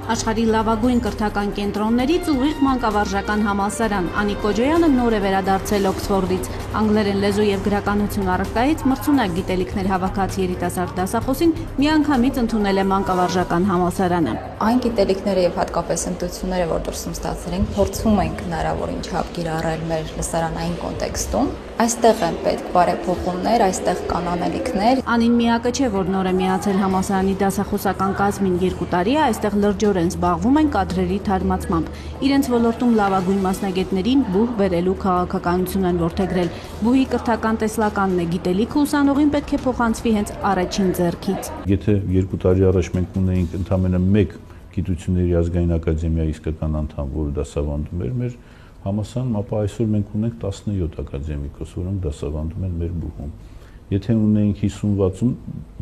Աշխարհի լավագույն կրթական կենտրոններից ուղիղ մանկավարժական համալսարան Անի Կոջոյանը նոր է վերադարձել Օքսֆորդից։ Անգլերեն լեզու եւ գրականություն առարկայից մրցունակ գիտելիքներ հավաքած երիտասարդ դասախոսին միանգամից ընդունել է մանկավարժական համալսարանը։ Այն գիտելիքները եւ հատկապես ընտրությունները, որ դուրսում ստացել ենք, փորձում ենք հնարավորին չափ կիրառել մեր լսարանային կոնտեքստում։ Այստեղ են պետք բարեփոխումներ, այստեղ կան անելիքներ։ Անին միակը չէ, որ նոր է միացել համալսարանի դասախոսական կազմին 2 տարի է, այստեղ լրջորեն զբաղվում են կադրերի թարմացմամբ։ Իրենց ոլորտում լավագույն մասնագետներին բուհ բերելու քաղաքականություն են որդեգրել։ Բուհի կրթական տեսլականն է, գիտելիքը ուսանողին պետք է փոխանցվի հենց առաջին ձեռքից։ Եթե 2 տարի առաջ մենք ունեինք ընդամենը 1 գիտությունների ազգային ակադեմիայի իսկական անդամ, որը դասավանդում էր մեր համալսարանում, ապա այսօր մենք ունենք 17 ակադեմիկոս, որոնք դասավանդում են մեր բուհում։ Եթե ունեինք 50-60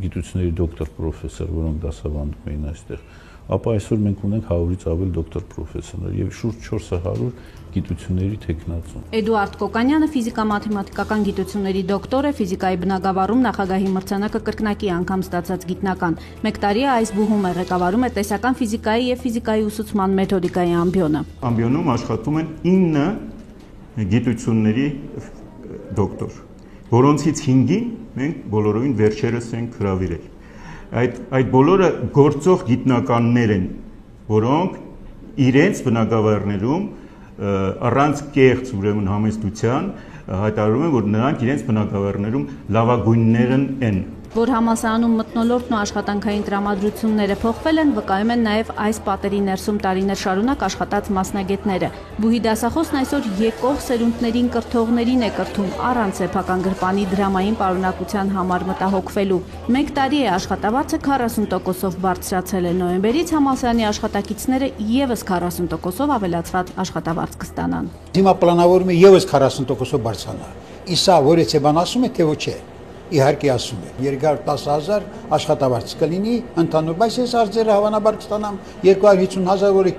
գիտությունների դոկտոր պրոֆեսոր, որոնք դասավանդում էին այստեղ, ապա այսօր մենք ունենք 100-ից ավել դոկտոր պրոֆեսորներ եւ շուրջ 400 գիտությունների թեկնածու։ Էդուարդ Կոկանյանը ֆիզիկա-մաթեմատիկական գիտությունների դոկտոր է, ֆիզիկայի բնագավառում նախագահի մրցանակը կրկնակի անգամ ստացած գիտնական։ 1 տարի է այս բուհում է, ղեկավարում է տեսական ֆիզիկայի եւ ֆիզիկայի ուսուցման մեթոդիկայի ամբիոնը։ Ամբիոնում աշխատում են 9 գիտությունների դոկտոր, որոնցից 5-ին մենք բոլորովին վերջերս ենք հրավիրել։ Այդ բոլորը գործող գիտնականներ են, որոնք իրենց բնագավառներում առանց կեղծ ուրեմն համեստության հայտարարում են, որ նրանք իրենց բնագավառներում լավագույններն են։ Որ համալսարանում մթնոլորտն ու աշխատանքային տրամադրությունները փոխվել են, վկայում են նաև այս պատերի ներսում տարիներ շարունակ աշխատած մասնագետները։ Բուհի դասախոսն այսօր եկող սերունդներին կրթողներին է կրթում առանց սեփական գրպանի դրամային պարունակության համար մտահոգվելու։ 1 տարի է աշխատավարձը 40%-ով բարձրացել է, նոյեմբերից համալսարանի աշխատակիցները եւս 40%-ով ավելացված աշխատավարձ կստանան։ Հիմա պլանավորում է եւս 40%-ով բարձրանալ։ Իսա որից է բան ասում է, թե ոչ է։ Իհարկե ասում է 210,000 աշխատավարձ կլինի ընդհանուր, բայց ես արձերը հավանաբար կստանամ 250,000, որը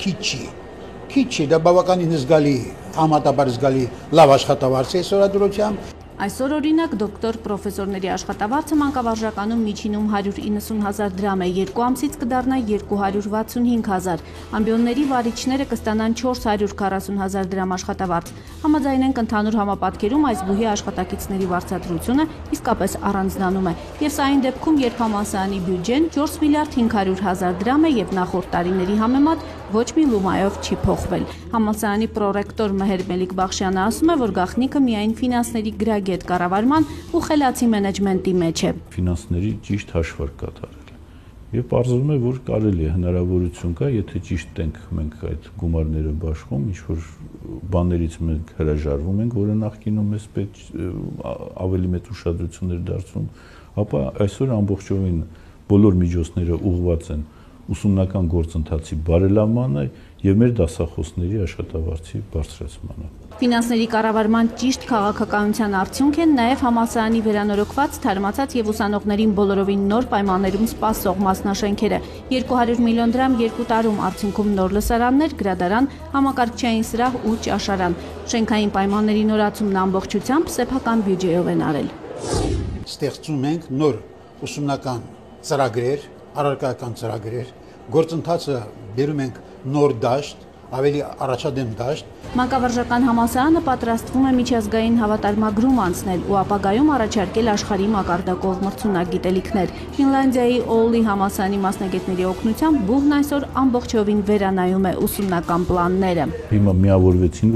քիչ չի, դա բավականին զգալի, համատաբար զգալի լավ աշխատավարձ է սորադրությամբ։ Այսօր օրինակ դոկտոր պրոֆեսորների աշխատավարձը մանկավարժականում միջինում 190,000 դրամ է, 2 ամսից կդառնա 265,000, ամբիոնների վարիչները կստանան 440,000 դրամ աշխատավարձ։ Համաձայնենք ընդհանուր համապատկերում այս բուհի աշխատակիցների վարձատրությունը իսկապես առանձնանում է, եւ սա այն դեպքում, երբ համալսարանի բյուջեն 4 միլիարդ 500,000 դրամ է եւ նախորդ տարիների համեմատ ոչ մի լումայով չի փոխվել։ Համալսարանի պրոռեկտոր Մեհեր Մելիք-Բախշյանը ասում է, որ գաղտնիքը միայն ֆինանսների գրագետ կառավարման ու խելացի մենեջմենտի մեջ է։ Ֆինանսների ճիշտ հաշվարկ կատարել։ Եվ պարզվում է, որ կարելի է, հնարավորություն կա, եթե ճիշտ ենք մենք այդ գումարները բաշխում, ինչ-որ բաներից մենք հրաժարվում ենք, որը նախկինում մեզ պետք ավելի մեծ ուշադրություն էր դարձում, ապա այսօր ամբողջովին բոլոր միջոցները ուղղված են ուսումնական գործընթացի բարելավմանը եւ մեր դասախոսների աշխատավարձի բարձրացմանը։ Ֆինանսների կառավարման ճիշտ քաղաքականության արդյունք են նաև համալսարանի վերանորոգված, թարմացած եւ ուսանողներին բոլորովին նոր պայմաններում սպասող մասնաշենքերը։ 200 միլիոն դրամ 2 տարում արդյունքում նոր լսարաններ, գրադարան, համակարգչային սրահ ու ճաշարան։ Շենքային պայմանների նորացումն ամբողջությամբ սեփական բյուջեով են արել։ Ստեղծում ենք նոր ուսումնական ծրագրեր, առարկայական ծրագրեր, գործընթացը բերում ենք նոր դաշտ, ավելի առաջադեմ դաշտ։ Մանկավարժական համալսարանը պատրաստվում է միջազգային հավատարմագրում անցնել ու ապագայում առաջարկել աշխարհի մակարդակով մրցունակ գիտելիքներ։ Ֆինլանդիայի Օուլի համալսարանի մասնագետների օգնությամբ բուհն այսօր ամբողջովին վերանայում է ուսումնական պլանները։ Հիմա միավորվեցին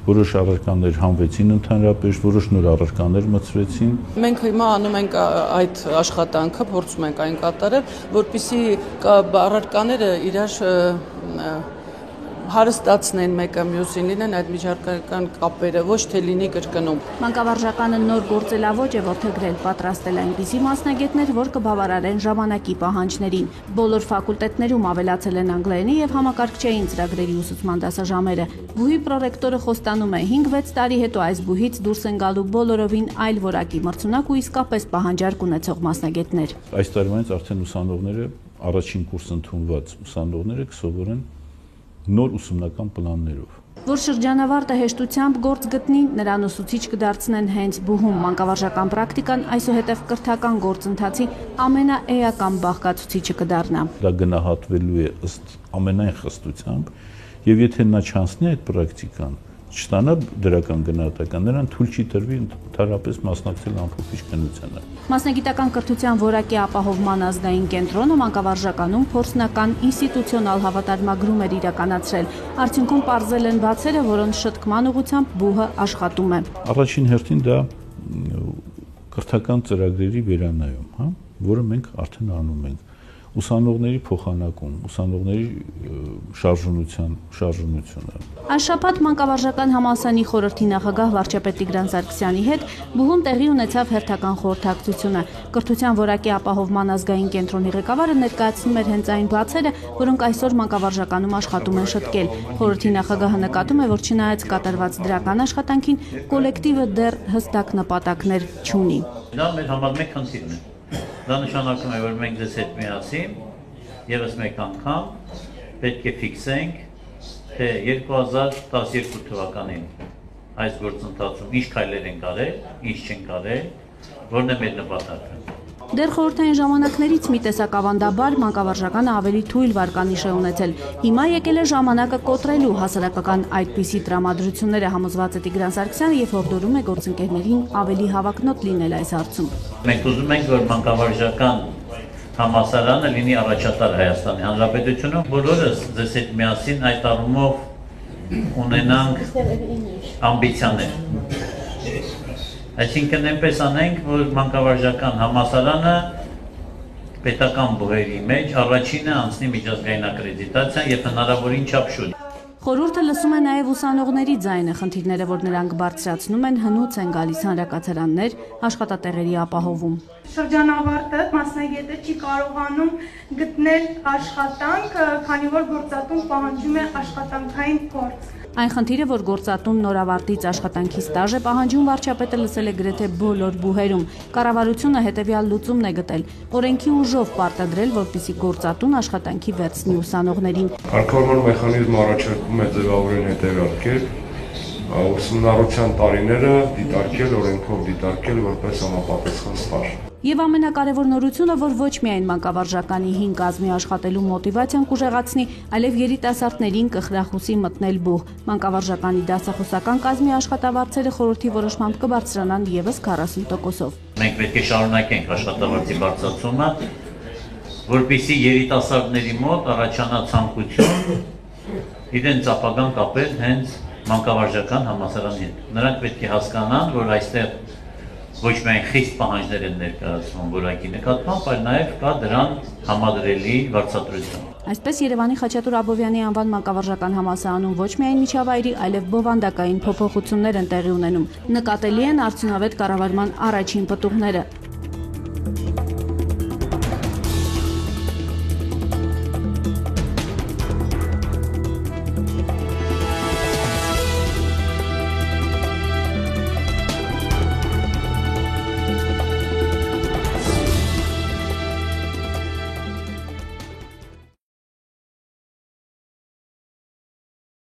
որոշ առարկաներ հանվեցին ընդհանրապես, որոշ նոր առարկաներ մտցվեցին։ Մենք հիմա անում ենք այդ աշխատանքը, փորձում ենք այն կատարել, որպեսզի առարկաները իրար հարստացնեն մեկը մյուսին, լինեն այդ միջարկայական կապերը, ոչ թե լինի կրկնում։ Մանկավարժականը նոր գործելավոճ է որդեգրել, պատրաստել այնպիսի մասնագետներ, որ կբավարարեն ժամանակի պահանջներին։ Բոլոր ֆակուլտետներում ավելացել են անգլերենի եւ համակարգչային ծրագրերի ուսուցման դասաժամերը։ Բուհի պրոռեկտորը խոստանում է 5-6 տարի հետո այս բուհից դուրս են գալու բոլորովին այլ որակի մրցունակ ու իսկապես պահանջարկ ունեցող մասնագետներ։ Այս տարվանից արդեն ուսանողները, առաջին կուրս ընդունված ուսանողները կսովորեն նոր ուսումնական պլաններով։ Որ շրջանավարտը հեշտությամբ գործ գտնի, նրան ուսուցիչ կդարձնեն հենց բուհում։ Մանկավարժական պրակտիկան այսուհետև կրթական գործընթացի ամենաէական բաղկացուցիչը կդառնա։ Դա գնահատվելու է ըստ ամենայն խստությամբ, եւ եթե նա չանցնի այդ պրակտիկան, չստանա դրական գնահատական, նրան թույլ չի տրվի ընդհանրապես մասնակցել ամփոփիչ քննությանը։ Մասնագիտական կրթության որակի ապահովման ազգային կենտրոնը մանկավարժականում փորձնական ինստիտուցիոնալ հավատարմագրում էր իրականացրել։ Արդյունքում պարզել են բացերը, որոնց շտկման ուղղությամբ բուհը աշխատում է։ Առաջին հերթին դա կրթական ծրագրերի վերանայում, որը մենք արդեն անում ենք։ Ուսանողների փոխանակում, ուսանողների շարժունությունը։ Այս շաբաթ մանկավարժական համալսարանի խորհրդի նախագահ վարչապետ Տիգրան Սարգսյանի հետ բուհում տեղի ունեցավ հերթական խորհրդակցությունը։ Կրթության որակի ապահովման ազգային կենտրոնի ղեկավարը ներկայացնում էր հենց այն բացերը, որոնք այսօր մանկավարժականում աշխատում են շտկել։ Խորհրդի նախագահը նկատում է, որ չնայած կատարված դրական աշխատանքին, կոլեկտիվը դեռ հստակ նպատակներ չունի։ Դա մեր համար մեկ խնդիրն է։ Դա նշանակում է, որ մենք ձեզ հետ միասին եւս մեկ անգամ պետք է ֆիքսենք, թե 2012 թվականին այս գործընթացում ինչ քայլեր են կարել, ինչ չեն կարել, որն է մեր նպատակը։ Դեռ խորհրդային ժամանակներից մի տեսակ ավանդաբար մանկավարժականը ավելի թույլ վարկանիշ է ունեցել։ Հիմա եկել է ժամանակը կոտրելու հասարակական այդպիսի տրամադրությունները, համոզված է Տիգրան Սարգսյանը եւ հորդորում է գործընկերներին ավելի հավակնոտ լինել այս հարցում։ Մենք ուզում ենք, որ մանկավարժական համալսարանը լինի առաջատար Հայաստանի Հանրապետությունում, բոլորս ձեզ հետ միասին այդ առումով ունենանք ամբիցիաներ։ Այսինքն այնպես անենք, որ մանկավարժական համալսարանը պետական բուհերի մեջ առաջինը անցնի միջազգային ակրեդիտացիա եւ հնարավորին չափ շուտ։ Խորհուրդը լսում է նաև ուսանողների ձայնը, խնդիրները, որ նրանք բարձրացնում են, հնուց են գալիս հանրակացարաններ, աշխատատեղերի ապահովում։ Շրջանավարտը, մասնագետը չի կարողանում գտնել աշխատանք, քանի որ գործատուն պահանջում է աշխատանքային փորձ։ Այն խնդիրը, որ գործատուն նորավարտից աշխատանքի ստաժ է պահանջում, վարչապետը լսել է գրեթե բոլոր բուհերում։ Կառավարությունը հետևյալ լուծումն է գտել՝ օրենքի ուժով պարտադրել, որպեսզի գործատուն աշխատանքի վերցնի ուսանողներին։ Կարգավորման մեխանիզմը առաջարկում է ձևավորել հետևյալ կերպ. ուսումնառության տարիները դիտարկել, օրենքով դիտարկել որպես համապատասխան ստաժ։ Եվ ամենակարևոր նորությունը, որ ոչ միայն մանկավարժականի հին կազմի աշխատելու մոտիվացիան կուժեղացնի, այլև երիտասարդներին կխրախուսի մտնել բուհ։ Մանկավարժականի դասախոսական կազմի աշխատավարձերը խորհրդի որոշմամբ կբարձրանան ևս 40%-ով։ Մենք պետք է շարունակենք աշխատավարձի բարձրացումը, որպեսզի երիտասարդների մոտ առաջանա ցանկություն իրենց ապագան կապել հենց մանկավարժական համալսարանի հետ։ Նրանք պետք է հասկանան, որ այստեղ ոչ միայն խիստ պահանջներ են ներկայացվում որակի նկատմամբ, այլ նաև կա դրան համադրելի վարձատրություն։ Այսպես Երևանի Խաչատուր Աբովյանի անվան մանկավարժական համալսարանում ոչ միայն միջավայրի, այլև բովանդակային փոփոխություններ են տեղի ունենում։ Նկատելի են արդյունավետ կառավարման առաջին պտուղները։